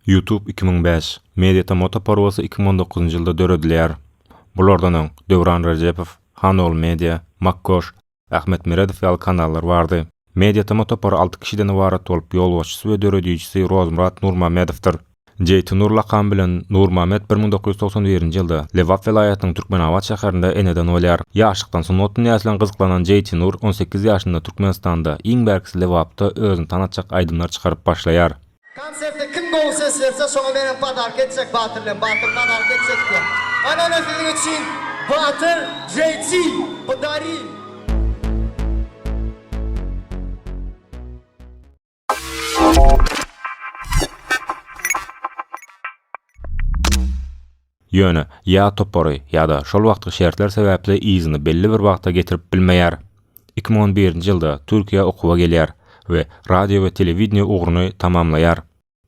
YouTube 2005, Mediatom Toporwasy 2019 ýylda döredilýär. Bulardan öň Döwran Rejepow, Hanol Media, Makkoş, Ahmet Miredow ýaly kanallar bardy. Mediatom Topor 6 kişiden ibaret bolup ýolbaşçysy we döredýüjisi Rozmurat Nurmamedowdyr. Jeytinur lakam bilen Nurmamed 1991-nji ýylda Lewap welaýatynyň Türkmenabad şäherinde eneden bolýar. Ýaşlykdan soň otun ýaşlan gyzıklanan Jeytinur 18 ýaşynda Türkmenistanda iň berkisi Lewapda özüni tanatjak aýdymlar çykaryp başlaýar. Konseptde kim gol ses verse şoňa menen padark etsek Batyrlen, Batır padark etsek diye. Ana sizin için Batır, Jeytin, Padarin. Ýöne ýa topory ýa-da şol wagtky şertler sebäpli izini belli bir wagta getirip bilmeýär. 2011-nji ýylda Türkiýe okuwa gelýär we radio we telewizioniýa ugruny tamamlaýar.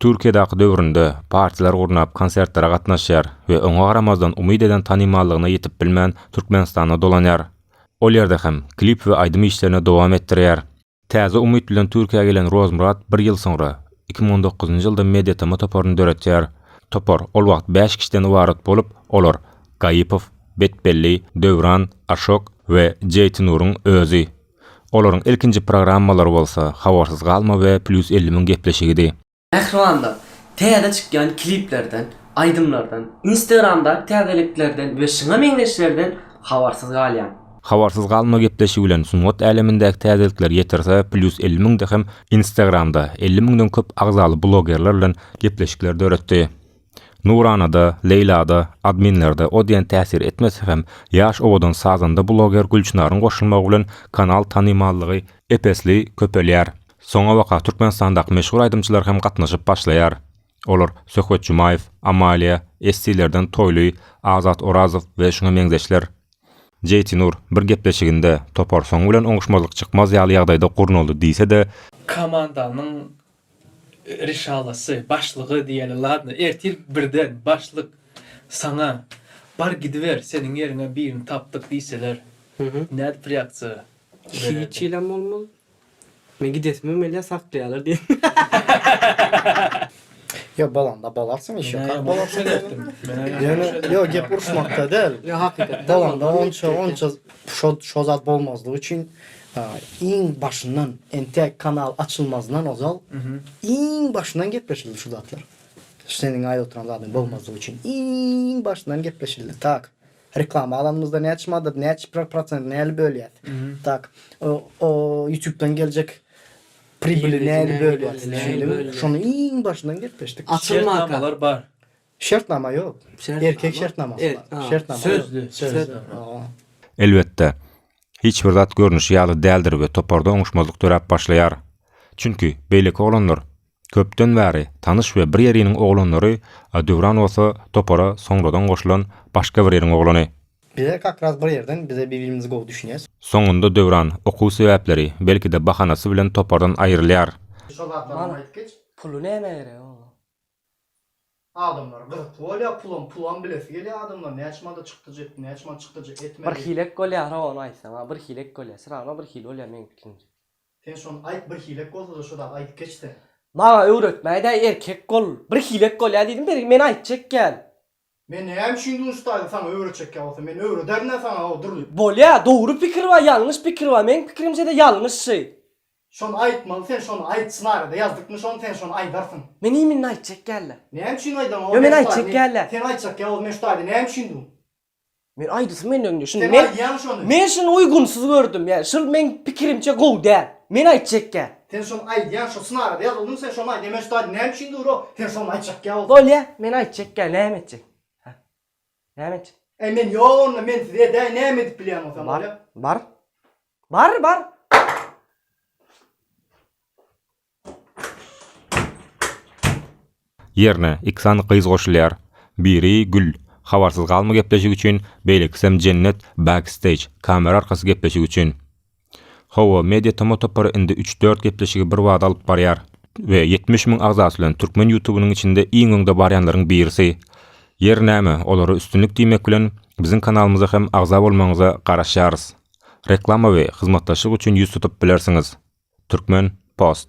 Türkiýedaky döwründe partiler gurnap konsertlere gatnaşýar we oňa garamazdan umyd eden tanymallygyna ýetip bilmän Türkmenistana dolanýar. Ol ýerde hem klip we aýdym işlerine dowam etdirýär. Täze umyd bilen Türkiýeге gelen Rozmurat 1 ýyl soňra 2019-njy ýylda Mediatom Toporyny döretýär. Topor ol wagt 5 kişiden ibaret bolup, olar Gaýypow, Betbelli, Döwran, Aşok we Jeytinuryň özü. Olaryň ilkinji programmalary bolsa Habarsyz galma we Plus 50 000 gepleşigidi. Ekranda täze çykýan kliplerden, aýdymlardan, Instagramda täzeliklerden we şyňa meňzeşlerden habarsyz galýan. Habarsyz galma gepleşigi bilen sunmat älemindäki täzelikler ýetirse Plus 50 000 hem Instagramda 50 000-den köp agzaly blogerler bilen gepleşikler döretdi. Nuranada, Leyla'da, adminlerde o diyen täsir etmese hem ýaş owadan sazanda bloger Gülçinaryň goşulmagy bilen kanal tanymallygy epesli köpelýär. Soňa waka Türkmenistandaky meşhur aýdymçylar hem gatnaşyp başlaýar. Olar Söhbet Jumaýew, Amalia, Estilerden Toyluy, Azat Orazow we şuňa meňzeşler. Jeytinur bir gepleşiginde Topor soň bilen oňuşmazlyk çykmaz ýaly ýagdaýda gurnuldy diýse-de komandanyň rişalasy, başlygy diýeli ladny. Ertir birden başlyk sana bar gidiver, seniň ýerine birini tapdyk diýseler. Näde reaksiýa? Hiç ilem olmalı. Men gidetmem ele saklayalar diye. Ya balanda balarsın işe. Ben Balarsın ettim. Yani yok gep uruşmakta değil. Ya hakikaten. Balanda onça şozat bolmazlığı için iň başından entek kanal açılmazdan ozal iň başından gepleşildi şu zatlar. Senin aýda oturanlardan bolmazlığı için iň başından gepleşildi. Tak. Reklama alanımızda ne açmadı, ne %1% ne bölýär. Tak. O YouTube'dan gelecek pribili ne bölýär. Şonu iň başından gepleşdik. Açılma Şertnamalar bar. Şertnama yok. Erkek şertnaması Evet, var. ha. Şertnama Sözlü. elbetde hiç bir zat görnüşi ýaly däldir we toporda oňuşmazlyk töräp başlaýar. Çünki beýleki oglanlar köpden bäri tanyş we bir ýeriniň oglanlary Döwran bolsa topora soňradan goşulan başga bir ýeriň oglany. Bize kakraz bir yerden bize birbirimizi gol düşünýäs. Soňunda Döwran okuw sebäpleri belki-de bahanasy bilen topordan aýrylýar. Şolatlardan aýtgyç. Pulu näme o? Adamlar gırt pulan bilesi gelýär adamlar ne açmada çykdy jetdi, ne açmada çykdy etmedi. Bir hilek gol ýa ony aýsam, bir hilek gol ýa. Sırana bir hil bolýar men fikrimçe. Sen şonu aýt bir hilek bolsa şoda aýt geçdi. Maga öwretmäde erkek gol, bir hilek gol ýa diýdim de men aýtjak gel. Men hem şimdi ustady sana öwretjek bolsa men öwrederne sana o durly. Bolýa, dogry pikir we ýalňyş pikir we men fikrimçe de ýalňyş şey. Şonu aýtmaly, sen şonu aýtsynary da ýazdykmy şonu sen şonu aýdarsyň. Men imin aýtjak gel. Ne hem şimdi aýdam o. Yo, men aýtjak gel. Sen aýtjak gel men ustady ne hem şimdi. Men aýdysym men öňde. Şunu Sen men aýdýan şonu. men şunu uygunsuz gördüm ýa. Şol men pikirimçe gow däl. Men aýtjak gel. Sen şonu aýdýan şu sınary da ýazyldy sen şonu aýdýan men ustady ne hem şimdi uro. Sen şonu aýtjak gel. Bolýa, men aýtjak gel, näme etjek? Ha. Näme etjek? Men ýoğunla men size de näme edip bilýän bolsam bolýar. Bar. Ýerne iksan gyz goşulýar. Biri Gül, habarsyz galma gepleşigi üçin, beýleksem Cennet backstage, kamera arkasy gepleşigi üçin. Hawa Mediatom Topor indi 3-4 gepleşigi bir wagt alyp barýar we 70 000 agzasy bilen Türkmen YouTube'nyň içinde iň öňde barýanlaryň birisi. Yer näme, olary üstünlük diýmek bilen biziň kanalymyza hem agza bolmaňyza garaşýarys. Reklama we hyzmatdaşlyk üçin ýüz tutup bilersiňiz. Türkmen Post.